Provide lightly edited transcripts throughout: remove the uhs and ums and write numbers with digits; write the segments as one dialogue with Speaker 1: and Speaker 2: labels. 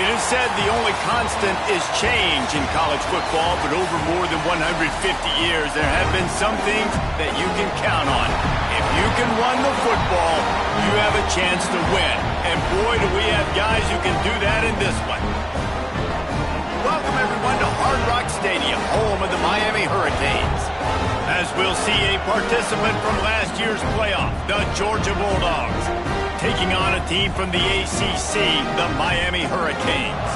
Speaker 1: It is said the only constant is change in college football, but over more than 150 years, there have been some things that you can count on. If you can run the football, you have a chance to win. And boy, do we have guys who can do that in this one. Welcome, everyone, to Hard Rock Stadium, home of the Miami Hurricanes. As we'll see a participant from last year's playoff, the Georgia Bulldogs, taking on a team from the ACC, the Miami Hurricanes.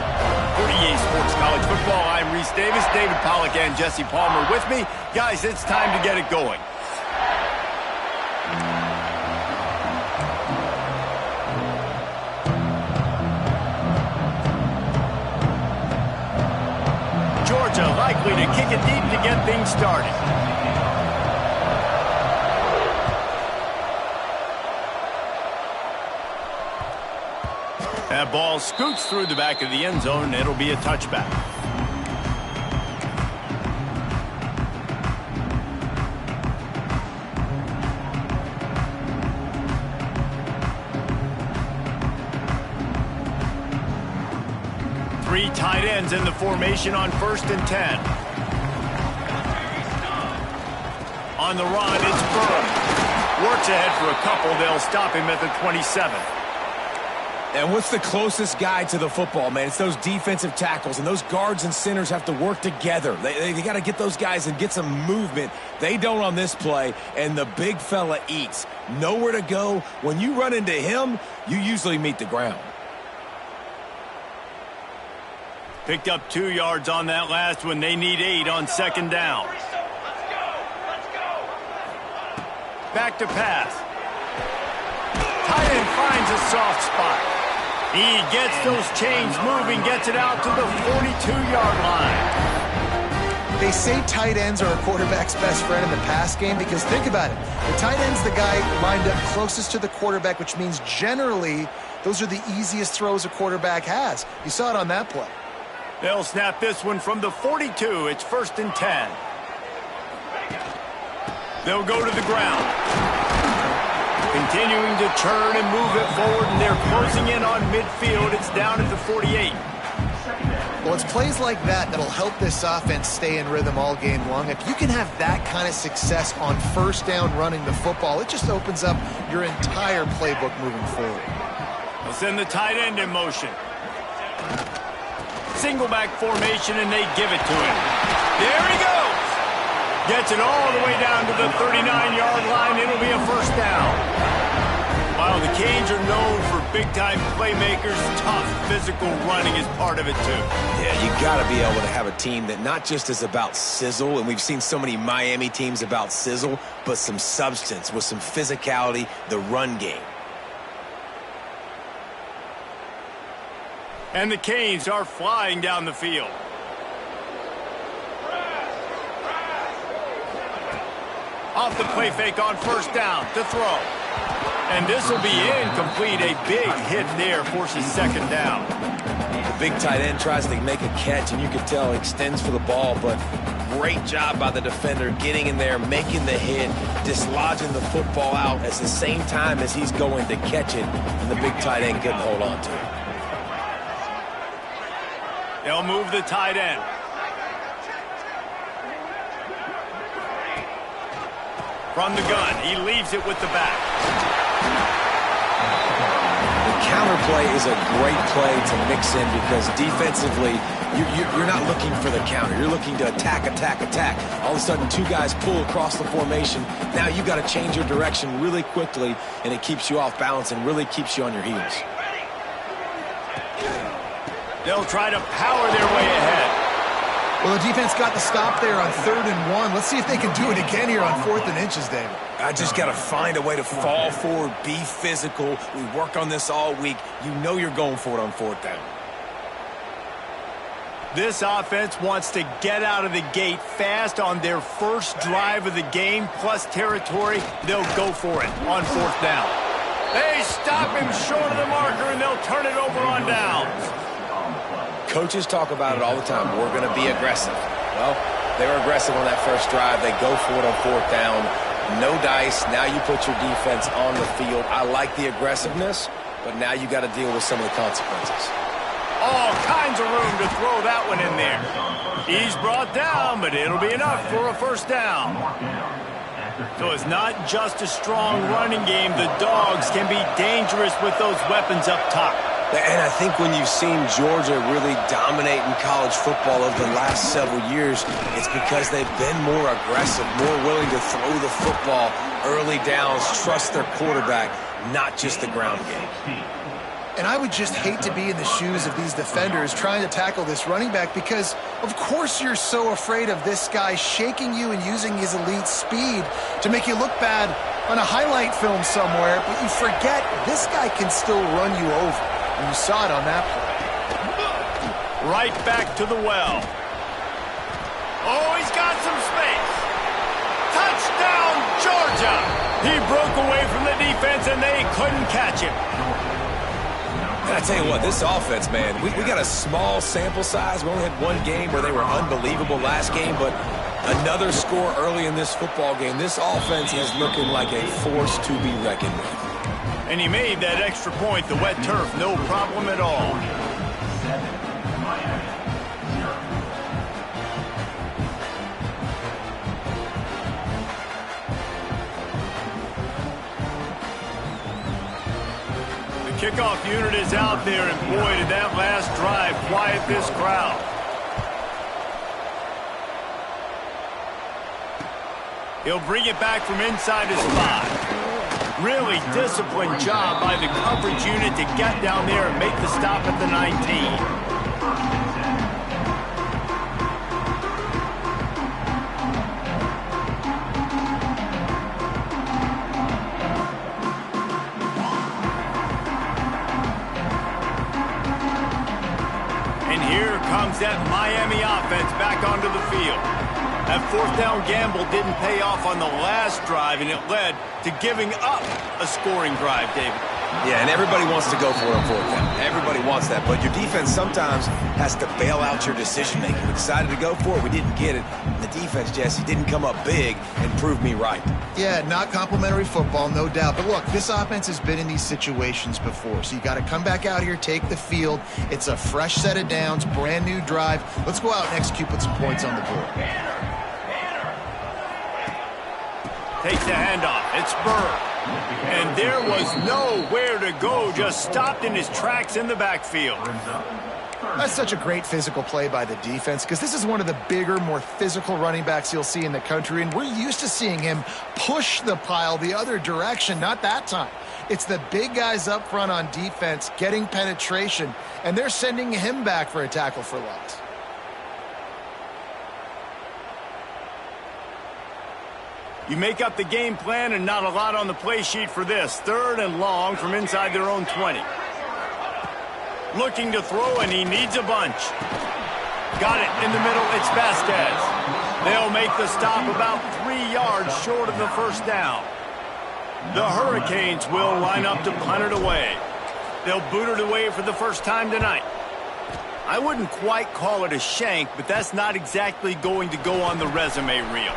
Speaker 1: For EA Sports College Football, I'm Reese Davis, David Pollack, and Jesse Palmer with me. Guys, it's time to get it going. Georgia likely to kick it deep to get things started. That ball scoots through the back of the end zone, and it'll be a touchback. Three tight ends in the formation on 1st and 10. On the run, it's Burrow. Works ahead for a couple. They'll stop him at the 27.
Speaker 2: And what's the closest guy to the football, man? It's those defensive tackles, and those guards and centers have to work together. They got to get those guys and get some movement. They don't on this play, and the big fella eats. Nowhere to go. When you run into him, you usually meet the ground.
Speaker 1: Picked up 2 yards on that last one. They need 8 on 2nd down. Back to pass. Tight end finds a soft spot. He gets those chains moving, gets it out to the 42-yard line.
Speaker 3: They say tight ends are a quarterback's best friend in the pass game because think about it. The tight end's the guy lined up closest to the quarterback, which means generally those are the easiest throws a quarterback has. You saw it on that play.
Speaker 1: They'll snap this one from the 42. It's 1st and 10. They'll go to the ground. Continuing to turn and move it forward, and they're closing in on midfield. It's down at the 48.
Speaker 3: Well, it's plays like that that'll help this offense stay in rhythm all game long. If you can have that kind of success on 1st down running the football, it just opens up your entire playbook moving forward.
Speaker 1: They'll send the tight end in motion. Single back formation, and they give it to him. There he goes. Gets it all the way down to the 39-yard line. It'll be a 1st down. While the Canes are known for big-time playmakers, tough physical running is part of it, too.
Speaker 2: Yeah, you got to be able to have a team that not just is about sizzle, and we've seen so many Miami teams about sizzle, but some substance with some physicality, the run game.
Speaker 1: And the Canes are flying down the field. Off the play fake on 1st down to throw. And this will be incomplete. A big hit there forces 2nd down.
Speaker 2: The big tight end tries to make a catch, and you can tell he extends for the ball, but great job by the defender getting in there, making the hit, dislodging the football out at the same time as he's going to catch it, and the big tight end couldn't hold on to it.
Speaker 1: They'll move the tight end. From the gun, he leaves it with the back.
Speaker 2: The counter play is a great play to mix in because defensively, you're not looking for the counter. You're looking to attack, attack, attack. All of a sudden, 2 guys pull across the formation. Now you got to change your direction really quickly, and it keeps you off balance and really keeps you on your heels.
Speaker 1: They'll try to power their way ahead.
Speaker 3: Well, the defense got the stop there on 3rd and 1. Let's see if they can do it again here on 4th and inches, David.
Speaker 2: I just got to find a way to fall forward, be physical. We work on this all week. You know you're going for it on 4th down.
Speaker 1: This offense wants to get out of the gate fast on their first drive of the game, plus territory. They'll go for it on 4th down. They stop him short of the marker, and they'll turn it over on downs.
Speaker 2: Coaches talk about it all the time. We're going to be aggressive. Well, they were aggressive on that first drive. They go for it on 4th down. No dice. Now you put your defense on the field. I like the aggressiveness, but now you got to deal with some of the consequences.
Speaker 1: All kinds of room to throw that one in there. He's brought down, but it'll be enough for a first down. So it's not just a strong running game. The Dogs can be dangerous with those weapons up top.
Speaker 2: And I think when you've seen Georgia really dominate in college football over the last several years, it's because they've been more aggressive, more willing to throw the football early downs, trust their quarterback, not just the ground game.
Speaker 3: And I would just hate to be in the shoes of these defenders trying to tackle this running back because, of course, you're so afraid of this guy shaking you and using his elite speed to make you look bad on a highlight film somewhere, but you forget this guy can still run you over. And you saw it on that play.
Speaker 1: Right back to the well. Oh, he's got some space. Touchdown, Georgia! He broke away from the defense, and they couldn't catch him.
Speaker 2: And I tell you what, this offense, man, we got a small sample size. We only had one game where they were unbelievable last game, but another score early in this football game. This offense is looking like a force to be reckoned with.
Speaker 1: And he made that extra point, the wet turf, no problem at all. Kickoff unit is out there, and boy, did that last drive quiet this crowd. He'll bring it back from inside his 5. Really disciplined job by the coverage unit to get down there and make the stop at the 19. Comes that Miami offense back onto the field. That fourth down gamble didn't pay off on the last drive, and it led to giving up a scoring drive, David.
Speaker 2: Yeah, and everybody wants to go for it on fourth down. Everybody wants that, but your defense sometimes has to bail out your decision-making. We decided to go for it. We didn't get it. And the defense, Jesse, didn't come up big and prove me right.
Speaker 3: Yeah, not complimentary football, no doubt. But look, this offense has been in these situations before, so you got to come back out here, take the field. It's a fresh set of downs, brand new drive. Let's go out and execute, put some points on the board.
Speaker 1: Takes the handoff. It's Burr. And there was nowhere to go, just stopped in his tracks in the backfield.
Speaker 3: That's such a great physical play by the defense because this is one of the bigger, more physical running backs you'll see in the country, and we're used to seeing him push the pile the other direction. Not that time. It's the big guys up front on defense getting penetration, and they're sending him back for a tackle for loss.
Speaker 1: You make up the game plan and not a lot on the play sheet for this. 3rd and long from inside their own 20. Looking to throw, and he needs a bunch. Got it in the middle. It's Vasquez. They'll make the stop about 3 yards short of the first down. The Hurricanes will line up to punt it away. They'll boot it away for the first time tonight. I wouldn't quite call it a shank, but that's not exactly going to go on the resume reel.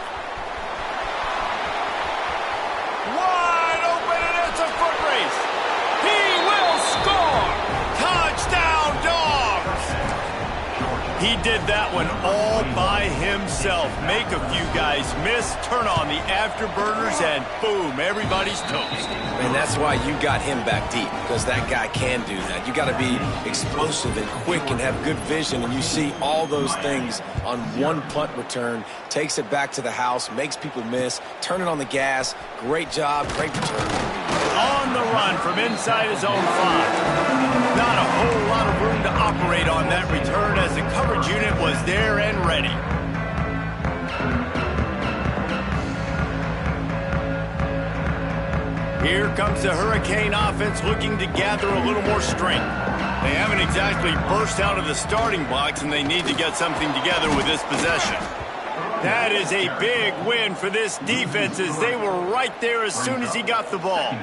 Speaker 1: Wide open, and it's a foot race. He will score. Touchdown, Dogs. He did that one all by himself. Make a few guys miss, turn on the afterburners, and boom, everybody's toast.
Speaker 2: And that's why you got him back deep, because that guy can do that. You got to be explosive and quick and have good vision, and you see all those things on one punt return. Takes it back to the house, makes people miss, turning on the gas. Great job, great return.
Speaker 1: On the run from inside his own 5. Not a whole lot of room to operate on that return as the coverage unit was there and ready. Here comes the Hurricane offense looking to gather a little more strength. They haven't exactly burst out of the starting blocks, and they need to get something together with this possession. That is a big win for this defense as they were right there as soon as he got the ball.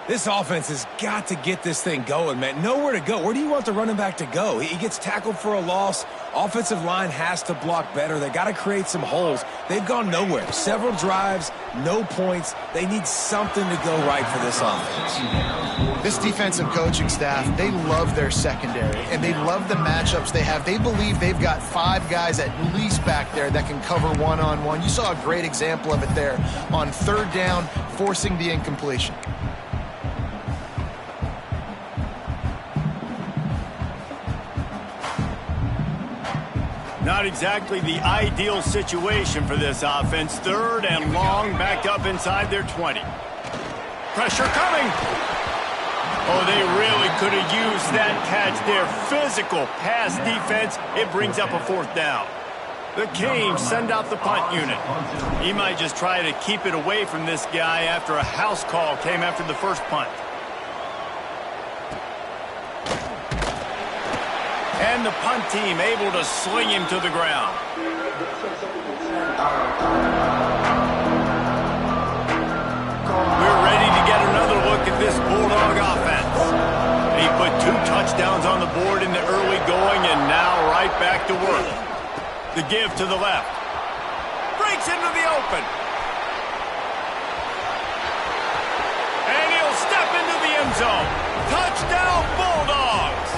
Speaker 2: This offense has got to get this thing going, man. Nowhere to go. Where do you want the running back to go? He gets tackled for a loss. Offensive line has to block better. They got to create some holes. They've gone nowhere. Several drives, no points. They need something to go right for this offense.
Speaker 3: This defensive coaching staff, they love their secondary, and they love the matchups they have. They believe they've got 5 guys at least back there that can cover one-on-one. You saw a great example of it there on 3rd down, forcing the incompletion.
Speaker 1: Not exactly the ideal situation for this offense. 3rd and long, backed up inside their 20. Pressure coming. Oh, they really could have used that catch there. Physical pass defense. It brings up a 4th down. The Canes send out the punt unit. He might just try to keep it away from this guy after a house call came after the first punt. And the punt team able to sling him to the ground. We're ready to get another look at this Bulldog offense. He put 2 touchdowns on the board in the early going, and now right back to work. The give to the left. Breaks into the open. And he'll step into the end zone. Touchdown, Bulldogs!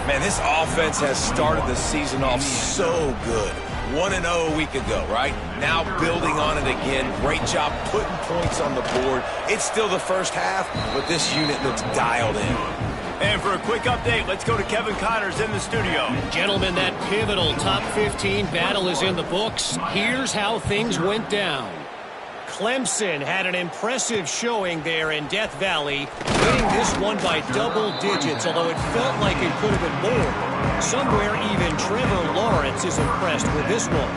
Speaker 2: Man, this offense has started the season off so good. 1-0 a week ago, right? Now building on it again. Great job putting points on the board. It's still the first half, but this unit looks dialed in.
Speaker 1: And for a quick update, let's go to Kevin Connors in the studio.
Speaker 4: Gentlemen, that pivotal top 15 battle is in the books. Here's how things went down. Clemson had an impressive showing there in Death Valley, winning this one by double digits, although it felt like it could have been more. Somewhere even Trevor Lawrence is impressed with this one.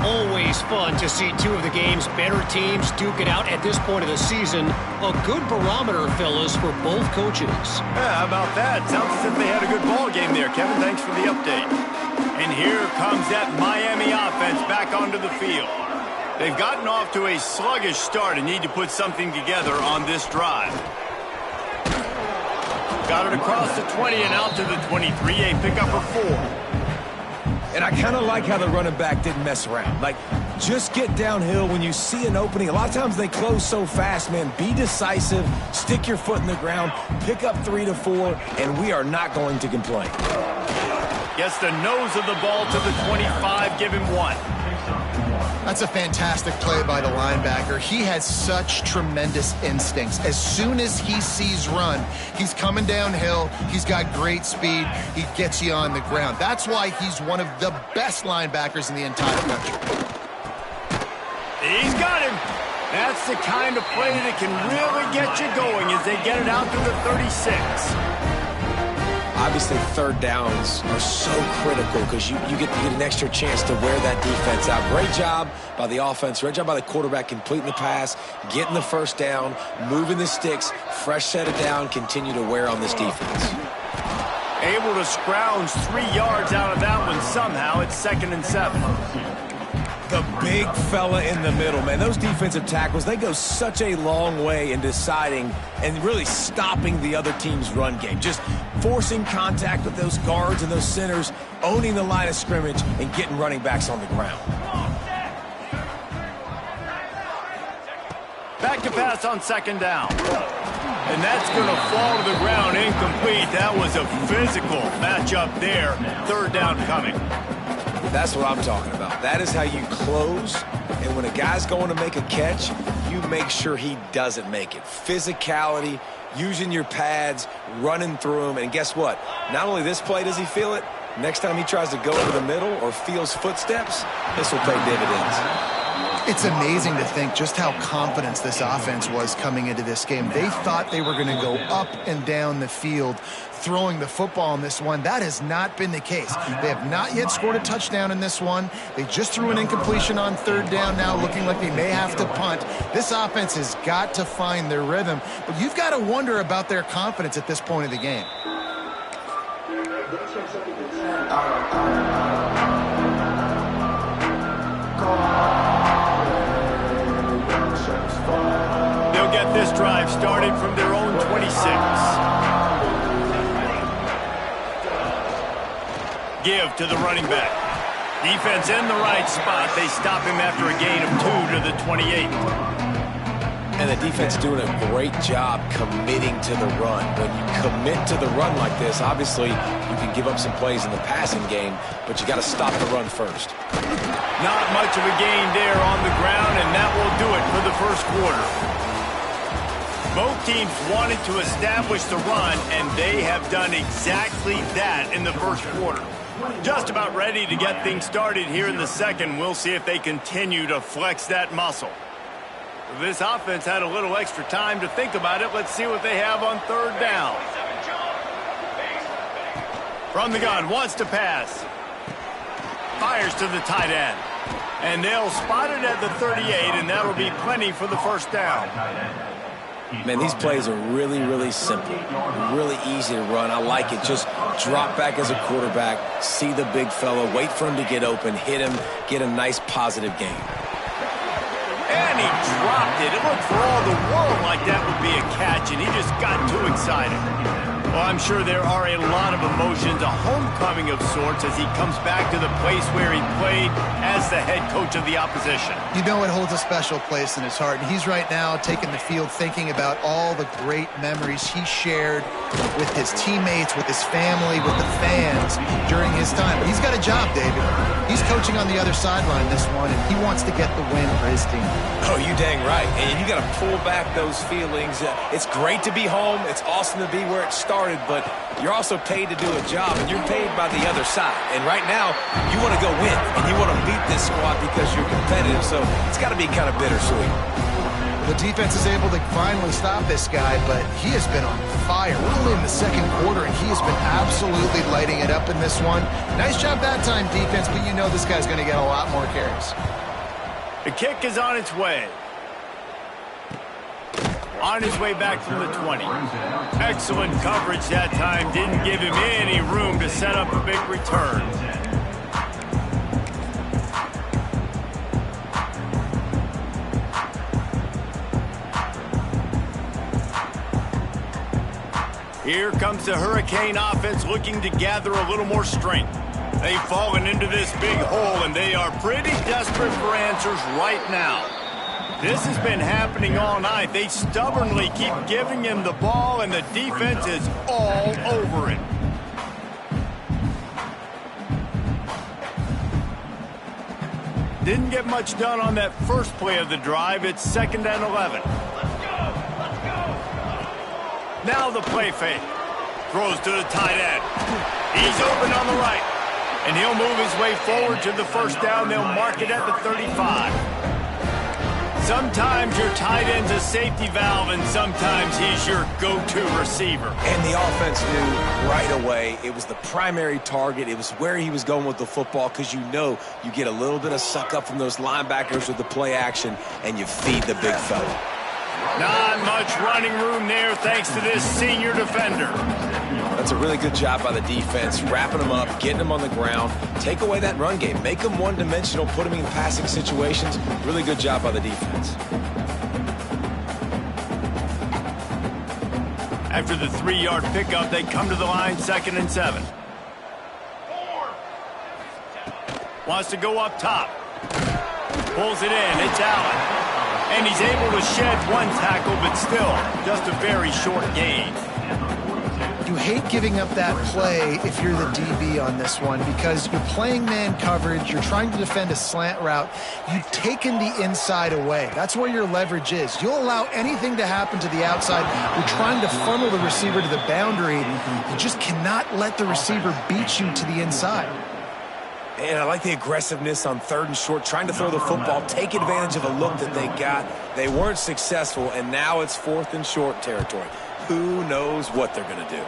Speaker 4: Always fun to see 2 of the game's better teams duke it out at this point of the season. A good barometer, fellas, for both coaches.
Speaker 1: Yeah, how about that? Sounds as if they had a good ball game there, Kevin. Thanks for the update. And here comes that Miami offense back onto the field. They've gotten off to a sluggish start and need to put something together on this drive. Got it across the 20 and out to the 23, a pickup of 4.
Speaker 2: And I kind of like how the running back didn't mess around. Like, just get downhill when you see an opening. A lot of times they close so fast, man. Be decisive, stick your foot in the ground, pick up 3 to 4, and we are not going to complain.
Speaker 1: Gets the nose of the ball to the 25, give him 1.
Speaker 3: That's a fantastic play by the linebacker. He has such tremendous instincts. As soon as he sees run, he's coming downhill. He's got great speed. He gets you on the ground. That's why he's one of the best linebackers in the entire country.
Speaker 1: He's got him. That's the kind of play that can really get you going as they get it out to the 36.
Speaker 2: Obviously, 3rd downs are so critical because you get an extra chance to wear that defense out. Great job by the offense. Great job by the quarterback completing the pass, getting the 1st down, moving the sticks, fresh set it down, continue to wear on this defense.
Speaker 1: Able to scrounge 3 yards out of that one somehow. It's 2nd and 7.
Speaker 2: The big fella in the middle, man. Those defensive tackles, they go such a long way in deciding and really stopping the other team's run game. Just forcing contact with those guards and those centers, owning the line of scrimmage, and getting running backs on the ground.
Speaker 1: Back to pass on 2nd down. And that's going to fall to the ground incomplete. That was a physical matchup there. 3rd down coming.
Speaker 2: That's what I'm talking about. That is how you close, and when a guy's going to make a catch, you make sure he doesn't make it. Physicality, using your pads, running through them, and guess what? Not only this play does he feel it, next time he tries to go over the middle or feels footsteps, this will pay dividends.
Speaker 3: It's amazing to think just how confident this offense was coming into this game. They thought they were going to go up and down the field throwing the football in this one. That has not been the case. They have not yet scored a touchdown in this one. They just threw an incompletion on 3rd down now, looking like they may have to punt. This offense has got to find their rhythm, but you've got to wonder about their confidence at this point of the game.
Speaker 1: They'll get this drive started from their own 26. Give to the running back. Defense in the right spot. They stop him after a gain of 2 to the 28.
Speaker 2: And the defense doing a great job committing to the run. When you commit to the run like this, obviously you can give up some plays in the passing game, but you got to stop the run first.
Speaker 1: Not much of a gain there on the ground, and that will do it for the first quarter. Both teams wanted to establish the run, and they have done exactly that in the first quarter. Just about ready to get things started here in the second. We'll see if they continue to flex that muscle. This offense had a little extra time to think about it. Let's see what they have on third down. From the gun, wants to pass. Fires to the tight end. And they'll spot it at the 38, and that'll be plenty for the first down.
Speaker 2: Man, these plays are really, really simple. Really easy to run. I like it. Just drop back as a quarterback, see the big fella, wait for him to get open, hit him, get a nice positive gain.
Speaker 1: And he dropped it. It looked for all the world like that would be a catch, and he just got too excited. Well, I'm sure there are a lot of emotions, a homecoming of sorts, as he comes back to the place where he played as the head coach of the opposition.
Speaker 3: You know it holds a special place in his heart, and he's right now taking the field thinking about all the great memories he shared with his teammates, with his family, with the fans during his time. He's got a job, David. He's coaching on the other sideline this one, and he wants to get the win for his team.
Speaker 2: Oh, you dang right. And you got to pull back those feelings. It's great to be home. It's awesome to be where it started, but you're also paid to do a job, and you're paid by the other side. And right now, you want to go win, and you want to beat this squad because you're competitive, so it's got to be kind of bittersweet.
Speaker 3: The defense is able to finally stop this guy, but he has been on fire. We're only in the second quarter, and he has been absolutely lighting it up in this one. Nice job that time, defense, but you know this guy's going to get a lot more carries.
Speaker 1: The kick is on its way. On his way back from the 20. Excellent coverage that time. Didn't give him any room to set up a big return. Here comes the Hurricane offense looking to gather a little more strength. They've fallen into this big hole, and they are pretty desperate for answers right now. This has been happening all night. They stubbornly keep giving him the ball, and the defense is all over it. Didn't get much done on that first play of the drive. It's 2nd and 11. Now the play fake. Throws to the tight end. He's open on the right. And he'll move his way forward to the first down. They'll mark it at the 35. Sometimes your tight end's a safety valve, and sometimes he's your go-to receiver.
Speaker 2: And the offense knew right away it was the primary target. It was where he was going with the football, because you know you get a little bit of suck up from those linebackers with the play action, and you feed the big fella.
Speaker 1: Not much running room there thanks to this senior defender.
Speaker 2: That's a really good job by the defense, wrapping them up, getting them on the ground, take away that run game, make them one-dimensional, put them in passing situations. Really good job by the defense.
Speaker 1: After the 3-yard pickup, they come to the line, 2nd and 7. Wants to go up top. Pulls it in. It's Allen. And he's able to shed one tackle, but still just a very short gain.
Speaker 3: You hate giving up that play if you're the DB on this one, because you're playing man coverage, you're trying to defend a slant route, you've taken the inside away. That's where your leverage is. You'll allow anything to happen to the outside. You're trying to funnel the receiver to the boundary. You just cannot let the receiver beat you to the inside.
Speaker 2: And I like the aggressiveness on 3rd and short, trying to throw the football, take advantage of a look that they got. They weren't successful, and now it's 4th and short territory. Who knows what they're going to do?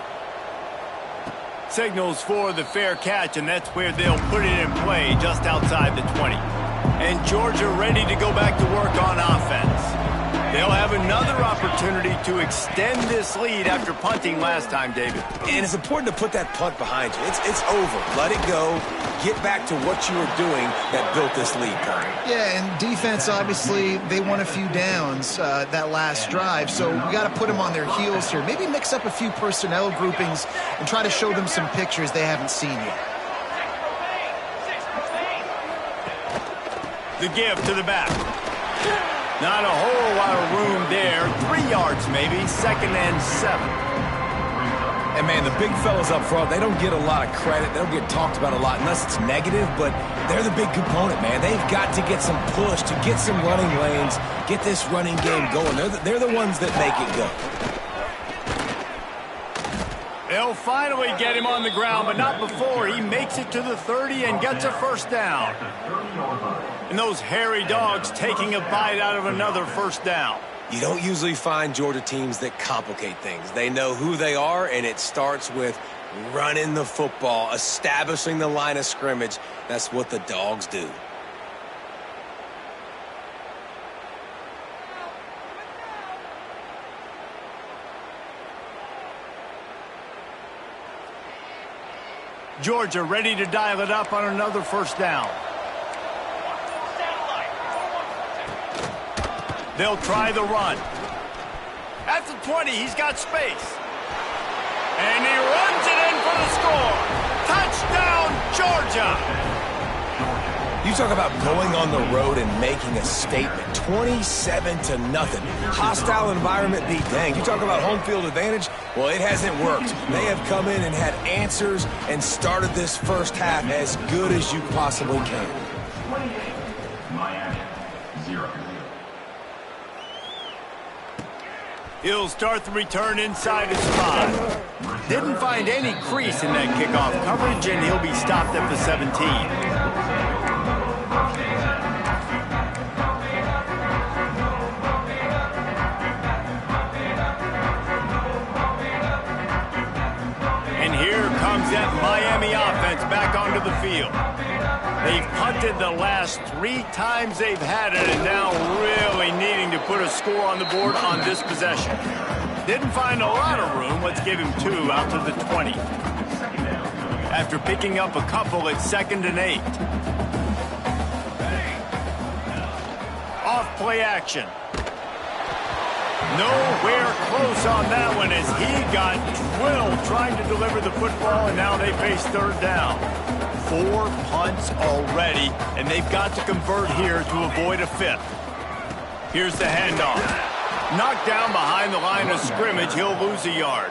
Speaker 1: Signals for the fair catch, and that's where they'll put it in play, just outside the 20. And Georgia ready to go back to work on offense. They'll have a another opportunity to extend this lead after punting last time, David.
Speaker 2: And it's important to put that punt behind you. It's over. Let it go. Get back to what you were doing that built this lead, Connie.
Speaker 3: Yeah, and defense, obviously, they won a few downs that last drive, so we got to put them on their heels here. Maybe mix up a few personnel groupings and try to show them some pictures they haven't seen yet.
Speaker 1: The give to the back. Not a whole lot of room there. 3 yards maybe, 2nd and 7.
Speaker 2: And, man, the big fellas up front, they don't get a lot of credit. They don't get talked about a lot unless it's negative, but they're the big component, man. They've got to get some push, to get some running lanes, get this running game going. They're the ones that make it go.
Speaker 1: They'll finally get him on the ground, but not before he makes it to the 30 and gets a first down. And those hairy dogs taking a bite out of another first down.
Speaker 2: You don't usually find Georgia teams that complicate things. They know who they are, and it starts with running the football, establishing the line of scrimmage. That's what the dogs do.
Speaker 1: Georgia ready to dial it up on another first down. They'll try the run. At the 20, he's got space. And he runs it in for the score. Touchdown, Georgia.
Speaker 2: You talk about going on the road and making a statement. 27-0. Hostile environment be danged. You talk about home field advantage. Well, it hasn't worked. They have come in and had answers and started this first half as good as you possibly can.
Speaker 1: He'll start the return inside his spot. Didn't find any crease in that kickoff coverage, and he'll be stopped at the 17. And here comes that Miami offense back onto the field. They've punted the last 3 times they've had it, and now really needing to put a score on the board on this possession. Didn't find a lot of room. Let's give him 2 out to the 20. After picking up a couple at 2nd and 8. Off play action. Nowhere close on that one as he got drilled trying to deliver the football, and now they face 3rd down. 4 punts already, and they've got to convert here to avoid a 5th. Here's the handoff. Knocked down behind the line of scrimmage. He'll lose a yard.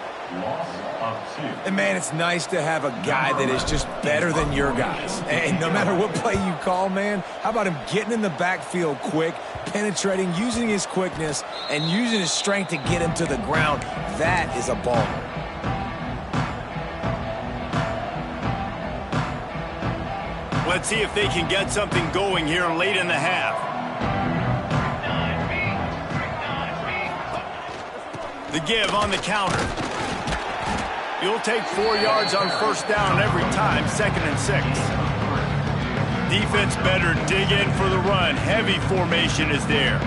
Speaker 2: And, man, it's nice to have a guy that is just better than your guys. And no matter what play you call, man, how about him getting in the backfield quick, penetrating, using his quickness, and using his strength to get him to the ground. That is a baller.
Speaker 1: Let's see if they can get something going here late in the half. The give on the counter. You'll take 4 yards on first down every time, 2nd and 6. Defense better dig in for the run. Heavy formation is there.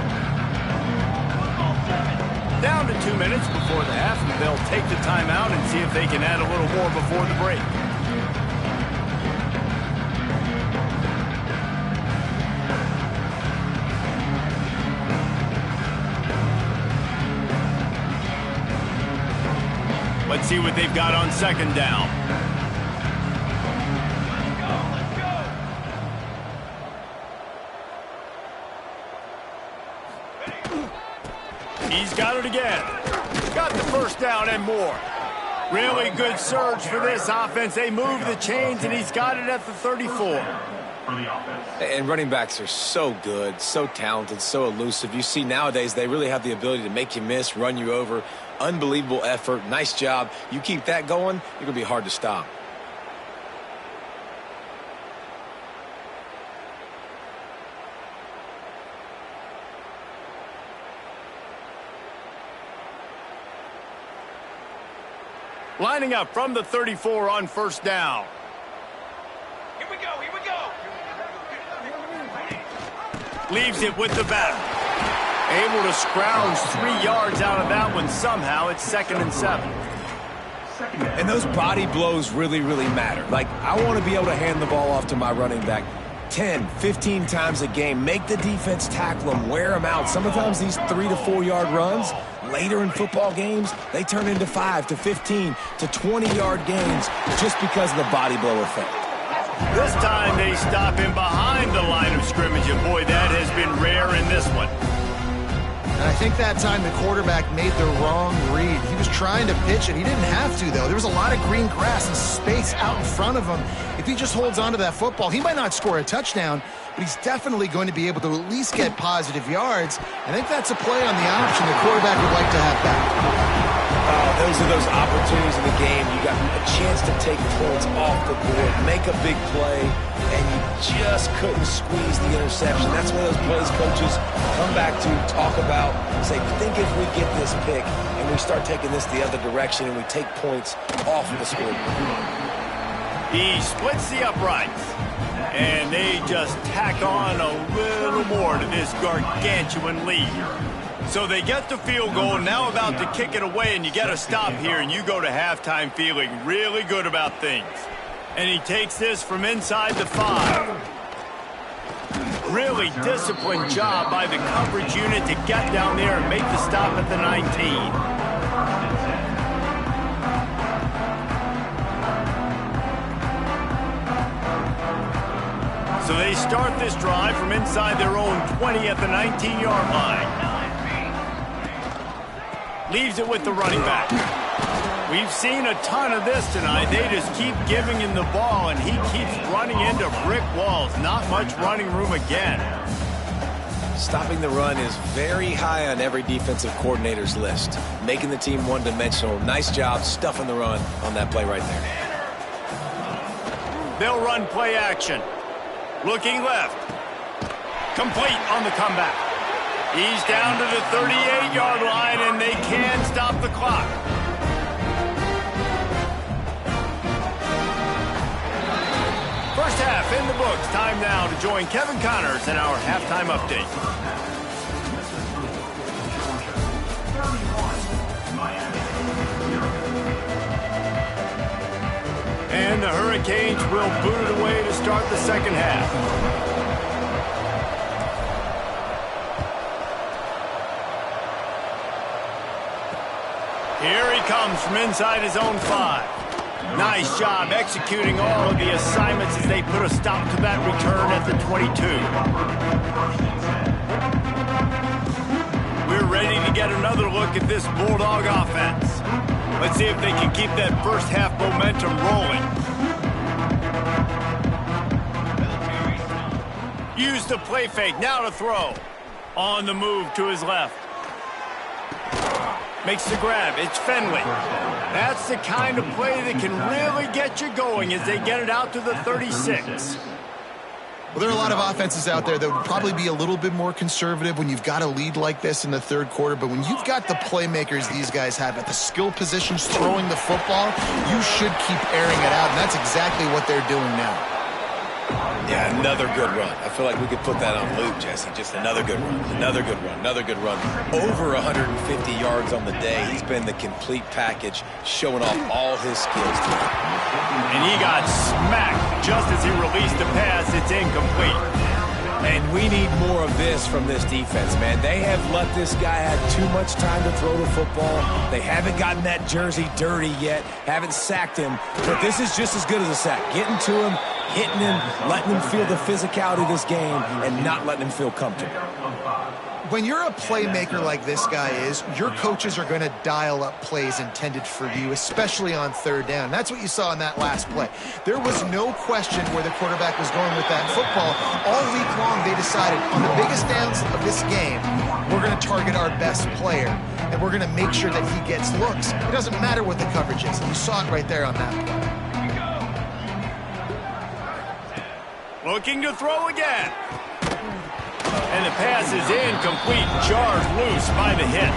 Speaker 1: Down to 2 minutes before the half, and they'll take the timeout and see if they can add a little more before the break. Let's see what they've got on 2nd down. He's got it again. Got the first down and more. Really good surge for this offense. They move the chains, and he's got it at the 34.
Speaker 2: And running backs are so good, so talented, so elusive. You see nowadays they really have the ability to make you miss, run you over. Unbelievable effort. Nice job. You keep that going, you're going to be hard to stop.
Speaker 1: Lining up from the 34 on first down.
Speaker 5: Here we go, here we go.
Speaker 1: Leaves it with the back. Able to scrounge 3 yards out of that one somehow. It's 2nd and 7.
Speaker 2: And those body blows really, really matter. Like, I want to be able to hand the ball off to my running back 10, 15 times a game. Make the defense tackle them, wear them out. Sometimes these 3 to 4 yard runs, later in football games, they turn into 5 to 15 to 20 yard gains just because of the body blow effect.
Speaker 1: This time they stop him behind the line of scrimmage, and boy, that has been rare in this one.
Speaker 3: And I think that time the quarterback made the wrong read. He was trying to pitch it. He didn't have to, though. There was a lot of green grass and space out in front of him. If he just holds on to that football, he might not score a touchdown, but he's definitely going to be able to at least get positive yards. I think that's a play on the option the quarterback would like to have back.
Speaker 2: Those are those opportunities in the game. You got a chance to take points off the board, make a big play, and you just couldn't squeeze the interception. That's one of those plays coaches come back to, talk about, say, think if we get this pick and we start taking this the other direction and we take points off of the scoreboard.
Speaker 1: He splits the uprights, and they just tack on a little more to this gargantuan lead. So they get the field goal, now about to kick it away, and you get a stop here, and you go to halftime feeling really good about things. And he takes this from inside the 5. Really disciplined job by the coverage unit to get down there and make the stop at the 19. So they start this drive from inside their own 20 at the 19-yard line. Leaves it with the running back. We've seen a ton of this tonight. They just keep giving him the ball, and he keeps running into brick walls. Not much running room again.
Speaker 2: Stopping the run is very high on every defensive coordinator's list. Making the team one-dimensional. Nice job stuffing the run on that play right there.
Speaker 1: They'll run play action. Looking left. Complete on the comeback. He's down to the 38-yard line, and they can stop the clock. First half in the books. Time now to join Kevin Connors in our halftime update. And the Hurricanes will boot it away to start the second half. Here he comes from inside his own 5. Nice job executing all of the assignments as they put a stop to that return at the 22. We're ready to get another look at this Bulldog offense. Let's see if they can keep that first half momentum rolling. Use the play fake, now to throw. On the move to his left. Makes the grab. It's Fenley. That's the kind of play that can really get you going as they get it out to the 36.
Speaker 3: Well, there are a lot of offenses out there that would probably be a little bit more conservative when you've got a lead like this in the third quarter. But when you've got the playmakers these guys have at the skill positions throwing the football, you should keep airing it out. And that's exactly what they're doing now.
Speaker 2: Yeah, another good run. I feel like we could put that on loop, Jesse. Just another good run, another good run, another good run. Over 150 yards on the day. He's been the complete package, showing off all his skills tonight.
Speaker 1: And he got smacked just as he released the pass. It's incomplete.
Speaker 2: And we need more of this from this defense, man. They have let this guy have too much time to throw the football. They haven't gotten that jersey dirty yet, haven't sacked him. But this is just as good as a sack. Getting to him, hitting him, letting him feel the physicality of this game, and not letting him feel comfortable.
Speaker 3: When you're a playmaker like this guy is, your coaches are going to dial up plays intended for you, especially on third down. That's what you saw in that last play. There was no question where the quarterback was going with that football. All week long, they decided on the biggest downs of this game, we're going to target our best player, and we're going to make sure that he gets looks. It doesn't matter what the coverage is. You saw it right there on that play.
Speaker 1: Looking to throw again. And the pass is incomplete. Jars loose by the hit.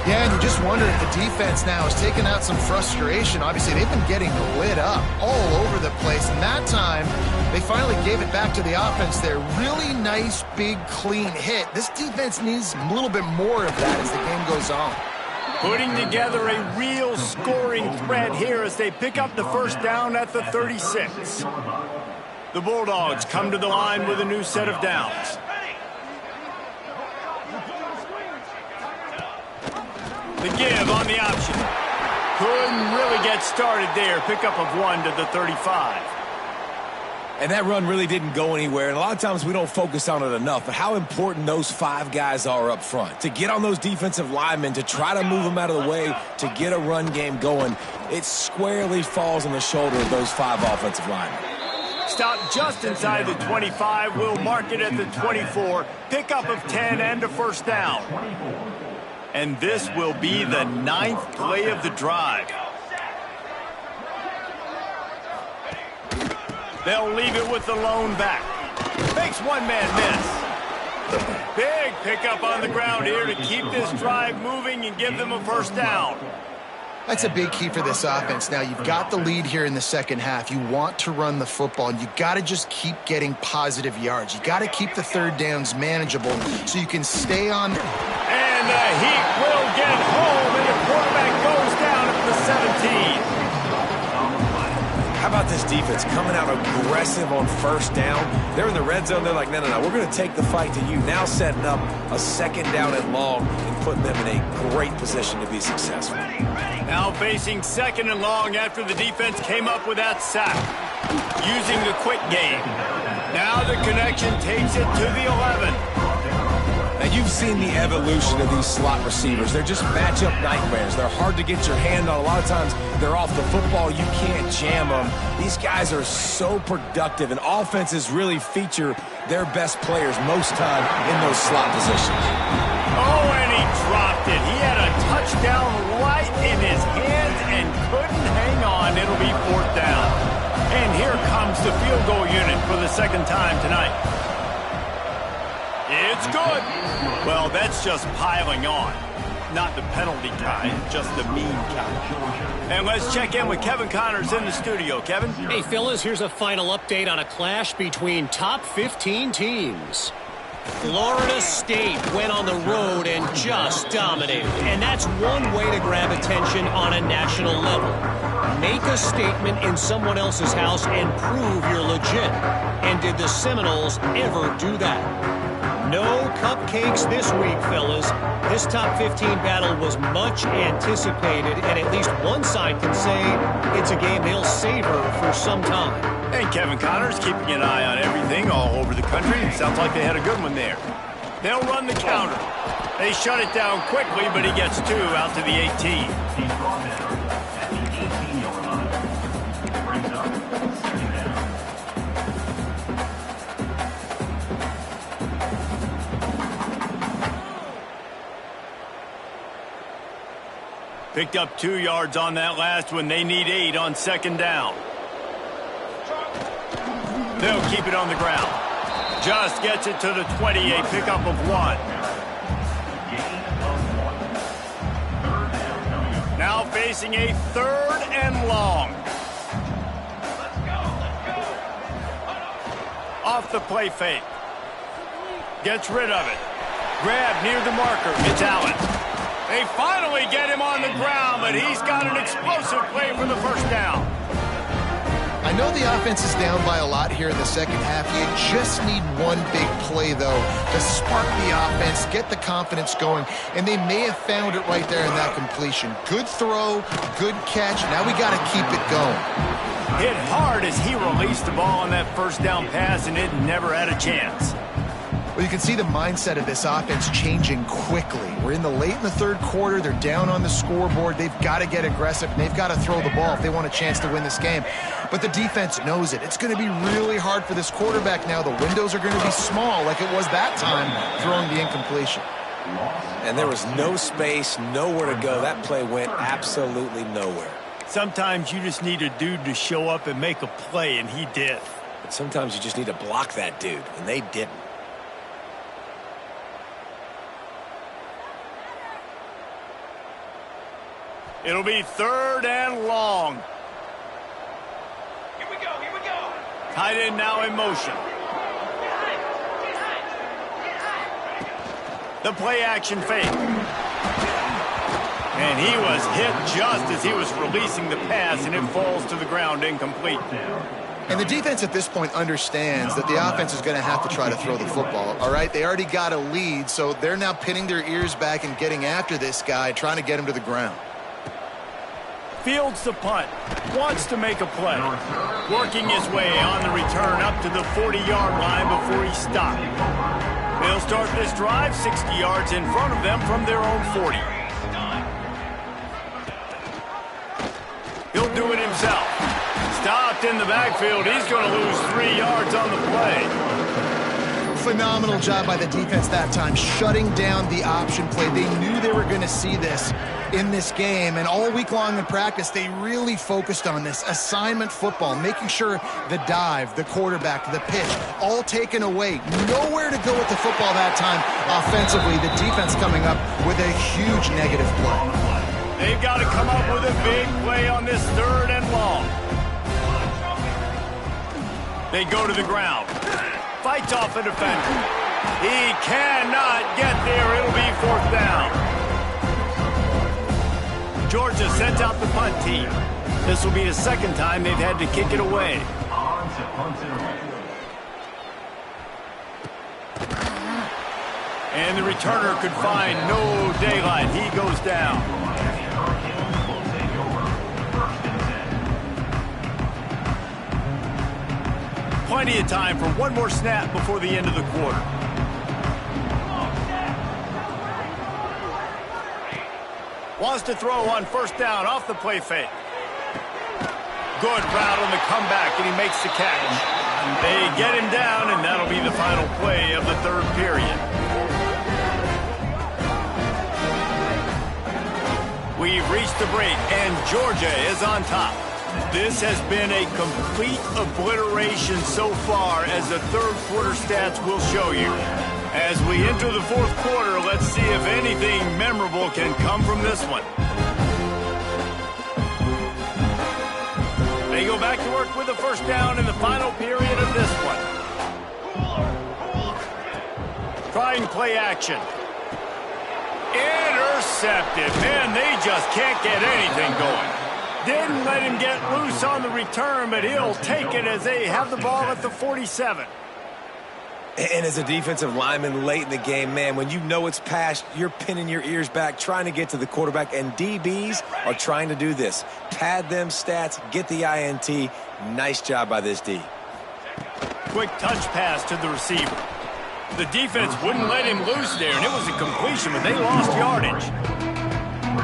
Speaker 3: Yeah, and you just wonder if the defense now is taking out some frustration. Obviously, they've been getting lit up all over the place, and that time they finally gave it back to the offense there. Really nice, big, clean hit. This defense needs a little bit more of that as the game goes on.
Speaker 1: Putting together a real scoring threat here as they pick up the first down at the 36. The Bulldogs come to the line with a new set of downs. The give on the option. Couldn't really get started there. Pickup of 1 to the 35.
Speaker 2: And that run really didn't go anywhere. And a lot of times we don't focus on it enough, but how important those 5 guys are up front. To get on those defensive linemen, to try to move them out of the way, to get a run game going, it squarely falls on the shoulder of those 5 offensive linemen.
Speaker 1: Stop just inside the 25. We'll mark it at the 24. Pickup of 10 and a first down. And this will be the 9th play of the drive. They'll leave it with the lone back. Makes one man miss. Big pickup on the ground here to keep this drive moving and give them a first down.
Speaker 3: That's a big key for this offense. Now, you've got the lead here in the second half. You want to run the football, and you got to just keep getting positive yards. You got to keep the third downs manageable so you can stay on.
Speaker 1: And the Heat will get home, and the quarterback goes down at the 17.
Speaker 2: How about this defense coming out aggressive on first down? They're in the red zone. They're like, no, we're going to take the fight to you. Now setting up a second down and long and putting them in a great position to be successful.
Speaker 1: Now facing second and long after the defense came up with that sack. Using the quick game. Now the connection takes it to the 11.
Speaker 2: Now, you've seen the evolution of these slot receivers. They're just matchup nightmares. They're hard to get your hand on. A lot of times, they're off the football. You can't jam them. These guys are so productive, and offenses really feature their best players most time in those slot positions.
Speaker 1: Oh, and he dropped it. He had a touchdown right in his hands and couldn't hang on. It'll be 4th down. And here comes the field goal unit for the second time tonight. It's good. Well, that's just piling on. Not the penalty kind, just the mean kind. And let's check in with Kevin Connors in the studio. Kevin?
Speaker 4: Hey, fellas, here's a final update on a clash between top 15 teams. Florida State went on the road and just dominated. And that's one way to grab attention on a national level. Make a statement in someone else's house and prove you're legit. And did the Seminoles ever do that? No cupcakes this week, fellas. This top 15 battle was much anticipated, and at least one side can say it's a game they'll savor for some time.
Speaker 1: And Kevin Connors keeping an eye on everything all over the country. Sounds like they had a good one there. They'll run the counter. They shut it down quickly, but he gets 2 out to the 18. Picked up 2 yards on that last one. They need 8 on second down. They'll keep it on the ground. Just gets it to the 20, a pickup of 1. Now facing a 3rd and long. Off the play fake. Gets rid of it. Grab near the marker. It's Allen. They finally get him on the ground, but he's got an explosive play for the first down.
Speaker 3: I know the offense is down by a lot here in the second half. You just need one big play, though, to spark the offense, get the confidence going, and they may have found it right there in that completion. Good throw, good catch. Now we got to keep it going.
Speaker 1: Hit hard as he released the ball on that first down pass, and it never had a chance.
Speaker 3: Well, you can see the mindset of this offense changing quickly. We're in the late in the third quarter. They're down on the scoreboard. They've got to get aggressive, and they've got to throw the ball if they want a chance to win this game. But the defense knows it. It's going to be really hard for this quarterback now. The windows are going to be small like it was that time throwing the incompletion.
Speaker 2: And there was no space, nowhere to go. That play went absolutely nowhere.
Speaker 1: Sometimes you just need a dude to show up and make a play, and he did.
Speaker 2: But sometimes you just need to block that dude, and they didn't.
Speaker 1: It'll be 3rd and long.
Speaker 5: Here we go, here we go.
Speaker 1: Tight end now in motion. The play action fake. And he was hit just as he was releasing the pass, and it falls to the ground incomplete.
Speaker 3: And the defense at this point understands that the offense is going to have to try to throw the football, all right? They already got a lead, so they're now pinning their ears back and getting after this guy, trying to get him to the ground.
Speaker 1: Fields the punt. Wants to make a play. Working his way on the return up to the 40-yard line before he stopped. They'll start this drive 60 yards in front of them from their own 40. He'll do it himself. Stopped in the backfield. He's going to lose 3 yards on the play.
Speaker 3: Phenomenal job by the defense that time, shutting down the option play. They knew they were going to see this in this game, and all week long in practice, they really focused on this assignment football, making sure the dive, the quarterback, the pitch, all taken away. Nowhere to go with the football that time offensively. The defense coming up with a huge negative play.
Speaker 1: They've got to come up with a big play on this 3rd and long. They go to the ground. Fights off a defender. He cannot get there. It'll be 4th down. Georgia sends out the punt team. This will be the 2nd time they've had to kick it away. And the returner could find no daylight. He goes down. Plenty of time for one more snap before the end of the quarter. Wants to throw on 1st down off the play fake. Good route on the comeback, and he makes the catch. They get him down, and that'll be the final play of the 3rd period. We've reached the break, and Georgia is on top. This has been a complete obliteration so far, as the 3rd quarter stats will show you. As we enter the 4th quarter, let's see if anything memorable can come from this one. They go back to work with a 1st down in the final period of this one. Trying play action. Intercepted. Man, they just can't get anything going. Didn't let him get loose on the return, but he'll take it as they have the ball at the 47.
Speaker 2: And as a defensive lineman late in the game, man, when you know it's past, you're pinning your ears back, trying to get to the quarterback, and DBs are trying to do this. Pad them stats, get the INT. Nice job by this D.
Speaker 1: Quick touch pass to the receiver. The defense wouldn't let him loose there, and it was a completion, but they lost yardage.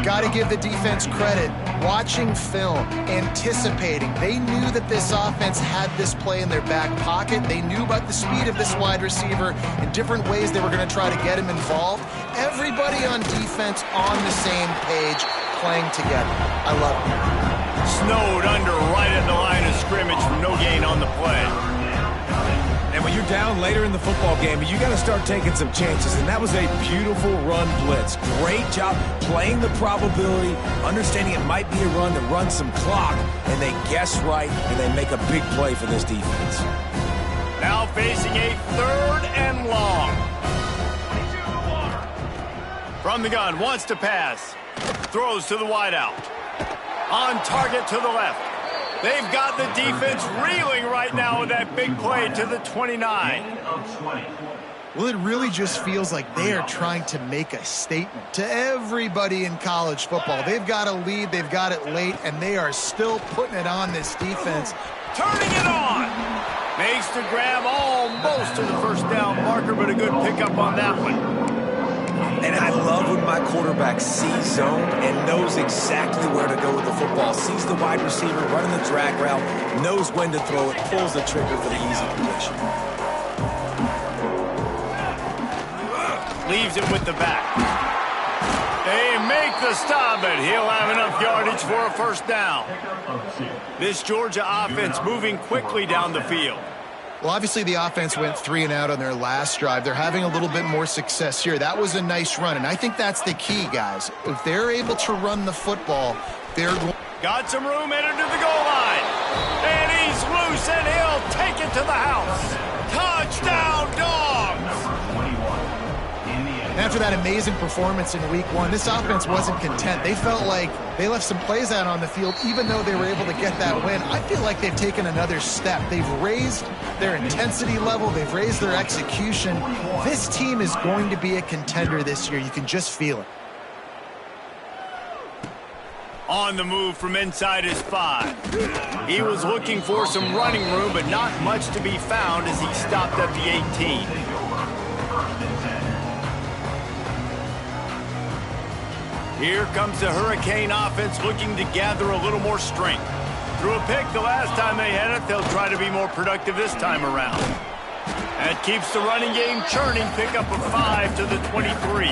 Speaker 3: Got to give the defense credit. Watching film, anticipating. They knew that this offense had this play in their back pocket. They knew about the speed of this wide receiver and different ways they were going to try to get him involved. Everybody on defense on the same page, playing together. I love it.
Speaker 1: Snowed under right at the line of scrimmage for no gain on the play.
Speaker 2: And when you're down later in the football game, you got to start taking some chances, and that was a beautiful run blitz. Great job playing the probability, understanding it might be a run to run some clock, and they guess right, and they make a big play for this defense.
Speaker 1: Now facing a 3rd and long. From the gun, wants to pass. Throws to the wideout. On target to the left. They've got the defense reeling right now with that big play to the 29.
Speaker 3: Well, it really just feels like they are trying to make a statement to everybody in college football. They've got a lead, they've got it late, and they are still putting it on this defense.
Speaker 1: Turning it on. Makes the grab almost to the 1st down marker, but a good pickup on that one.
Speaker 2: And I love when my quarterback sees zone and knows exactly where to go with the football. Sees the wide receiver running the drag route, knows when to throw it, pulls the trigger for the easy completion.
Speaker 1: Leaves it with the back. They make the stop, but he'll have enough yardage for a 1st down. This Georgia offense moving quickly down the field.
Speaker 3: Well, obviously the offense went 3 and out on their last drive. They're having a little bit more success here. That was a nice run, and I think that's the key, guys. If they're able to run the football, they're going...
Speaker 1: Got some room headed to the goal line. And he's loose, and he'll take it to the house. Touchdown, Dogs!
Speaker 3: After that amazing performance in Week 1, this offense wasn't content. They felt like they left some plays out on the field, even though they were able to get that win. I feel like they've taken another step. They've raised their intensity level. They've raised their execution. This team is going to be a contender this year. You can just feel it.
Speaker 1: On the move from inside his 5. He was looking for some running room, but not much to be found as he stopped at the 18. Here comes the Hurricane offense looking to gather a little more strength. Threw a pick the last time they had it. They'll try to be more productive this time around. That keeps the running game churning. Pick up a 5 to the 23.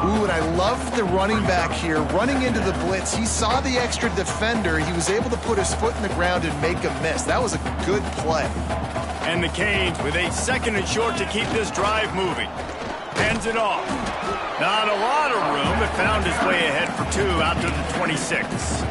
Speaker 3: Ooh, and I love the running back here running into the blitz. He saw the extra defender. He was able to put his foot in the ground and make a miss. That was a good play.
Speaker 1: And the Canes with a 2nd and short to keep this drive moving. Hands it off. Not a lot of room, but found his way ahead for 2 out to the 26.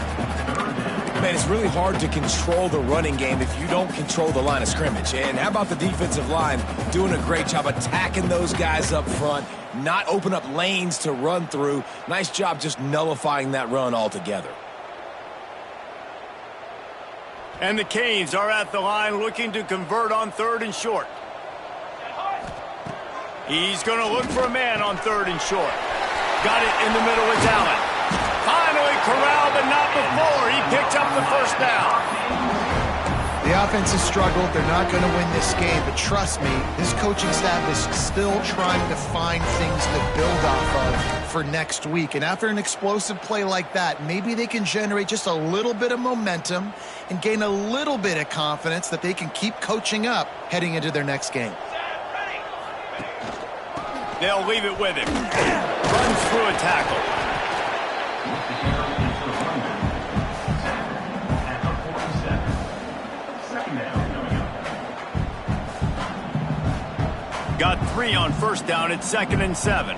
Speaker 2: Man, it's really hard to control the running game if you don't control the line of scrimmage. And how about the defensive line doing a great job attacking those guys up front, not open up lanes to run through. Nice job just nullifying that run altogether.
Speaker 1: And the Canes are at the line looking to convert on 3rd and short. He's going to look for a man on 3rd and short. Got it in the middle with Allen. Finally corralled, but not before. He picked up the 1st down.
Speaker 3: The offense has struggled. They're not going to win this game, but trust me, this coaching staff is still trying to find things to build off of for next week. And after an explosive play like that, maybe they can generate just a little bit of momentum and gain a little bit of confidence that they can keep coaching up heading into their next game.
Speaker 1: They'll leave it with him. Runs through a tackle. Got 3 on 1st down. It's 2nd and 7.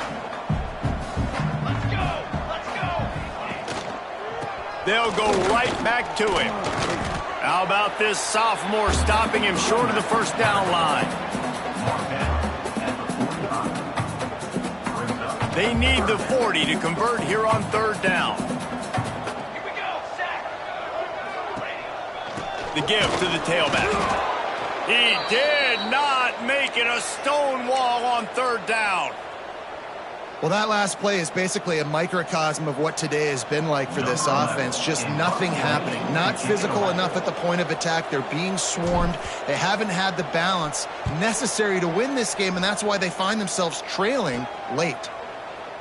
Speaker 5: Let's go!
Speaker 1: They'll go right back to him. How about this sophomore stopping him short of the 1st down line? They need the 40 to convert here on 3rd down.
Speaker 5: Here we go, sack.
Speaker 1: The give to the tailback. He did not make it a stone wall on 3rd down.
Speaker 3: Well, that last play is basically a microcosm of what today has been like for this offense. Just nothing happening. Not physical enough at the point of attack. They're being swarmed. They haven't had the balance necessary to win this game, and that's why they find themselves trailing late.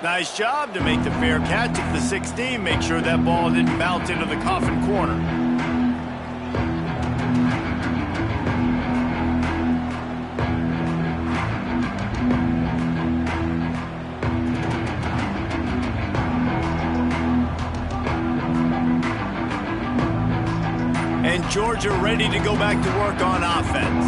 Speaker 1: Nice job to make the fair catch at the 16. Make sure that ball didn't bounce into the coffin corner. And Georgia ready to go back to work on offense.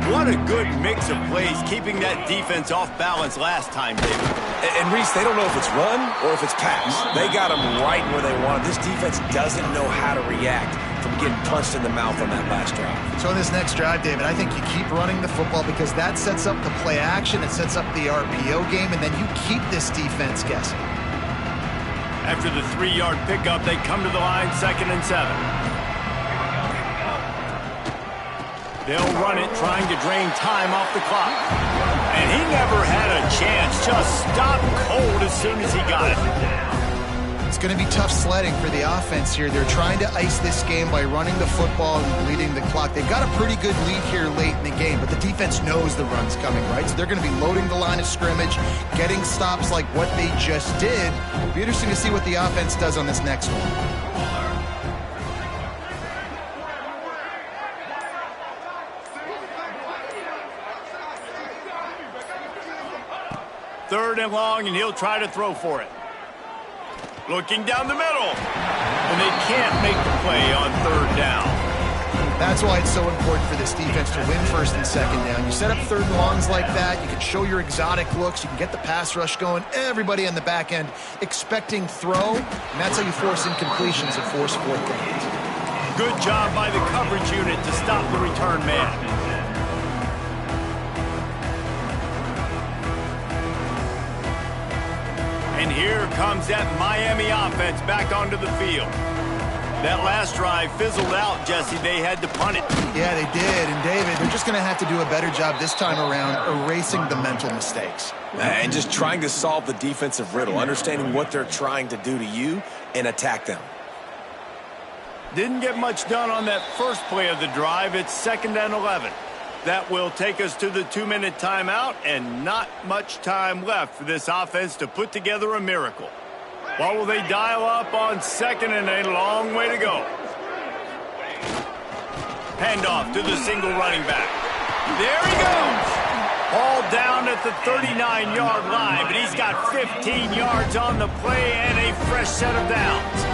Speaker 1: What a good mix of plays, keeping that defense off balance last time, David.
Speaker 2: And Reese, they don't know if it's run or if it's pass. They got them right where they want it. This defense doesn't know how to react from getting punched in the mouth on that last drive.
Speaker 3: So in this next drive, David, I think you keep running the football because that sets up the play action, it sets up the RPO game, and then you keep this defense guessing.
Speaker 1: After the 3-yard pickup, they come to the line, 2nd and 7. They'll run it, trying to drain time off the clock. And he never had a chance. Just stopped cold as soon as he got it.
Speaker 3: It's going to be tough sledding for the offense here. They're trying to ice this game by running the football and bleeding the clock. They've got a pretty good lead here late in the game, but the defense knows the run's coming, right? So they're going to be loading the line of scrimmage, getting stops like what they just did. It'll be interesting to see what the offense does on this next one.
Speaker 1: 3rd and long, and he'll try to throw for it. Looking down the middle. And they can't make the play on 3rd down.
Speaker 3: That's why it's so important for this defense to win first and second down. You set up third and longs like that, you can show your exotic looks, you can get the pass rush going, everybody on the back end expecting throw, and that's how you force incompletions and force fourth downs.
Speaker 1: Good job by the coverage unit to stop the return man. And here comes that Miami offense back onto the field. That last drive fizzled out, Jesse. They had to punt it.
Speaker 3: Yeah, they did. And, David, they're just going to have to do a better job this time around erasing the mental mistakes.
Speaker 2: And just trying to solve the defensive riddle, understanding what they're trying to do to you and attack them.
Speaker 1: Didn't get much done on that first play of the drive. It's 2nd and 11. That will take us to the 2-minute timeout, and not much time left for this offense to put together a miracle. What will they dial up on 2nd and a long way to go? Handoff to the single running back. There he goes. All down at the 39-yard line, but he's got 15 yards on the play and a fresh set of downs.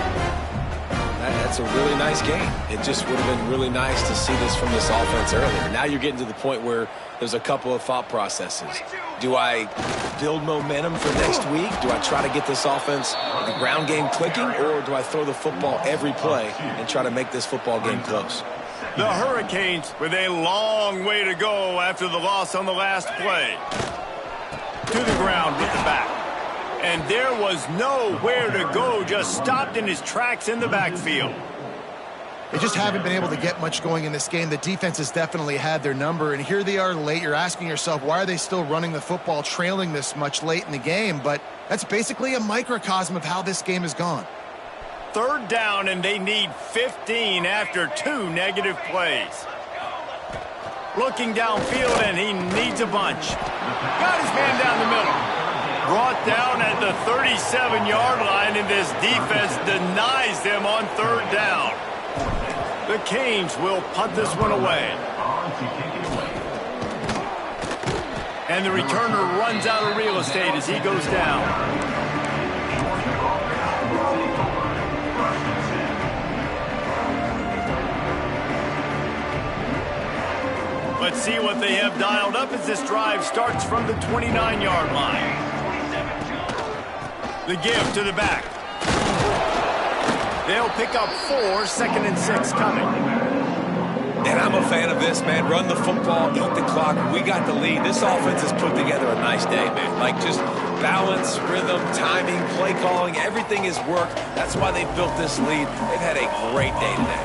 Speaker 2: That's a really nice game. It just would have been really nice to see this from this offense earlier. Now you're getting to the point where there's a couple of thought processes. Do I build momentum for next week? Do I try to get this offense, the ground game clicking, or do I throw the football every play and try to make this football game close?
Speaker 1: The Hurricanes with a long way to go after the loss on the last play. To the ground with the back. And there was nowhere to go, just stopped in his tracks in the backfield.
Speaker 3: They just haven't been able to get much going in this game. The defense has definitely had their number, and here they are late. You're asking yourself, why are they still running the football, trailing this much late in the game? But that's basically a microcosm of how this game has gone.
Speaker 1: 3rd down, and they need 15 after 2 negative plays. Looking downfield, and he needs a bunch. Got his man down the middle. Brought down at the 37-yard line, and this defense denies them on 3rd down. The Canes will punt this one away. And the returner runs out of real estate as he goes down. Let's see what they have dialed up as this drive starts from the 29-yard line. The give to the back. They'll pick up 4, 2nd and 6 coming.
Speaker 2: And I'm a fan of this, man. Run the football, eat the clock. We got the lead. This offense has put together a nice day, man. Like just balance, rhythm, timing, play calling, everything has worked. That's why they built this lead. They've had a great day today.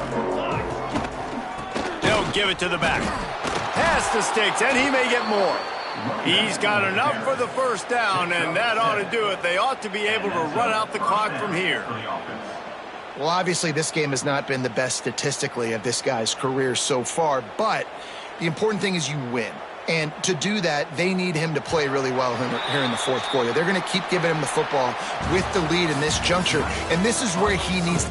Speaker 1: They'll give it to the back. Pass the sticks, and he may get more. He's got enough for the 1st down, and that ought to do it. They ought to be able to run out the clock from here.
Speaker 3: Well, obviously, this game has not been the best statistically of this guy's career so far, but the important thing is you win. And to do that, they need him to play really well here in the 4th quarter. They're going to keep giving him the football with the lead in this juncture, and this is where he needs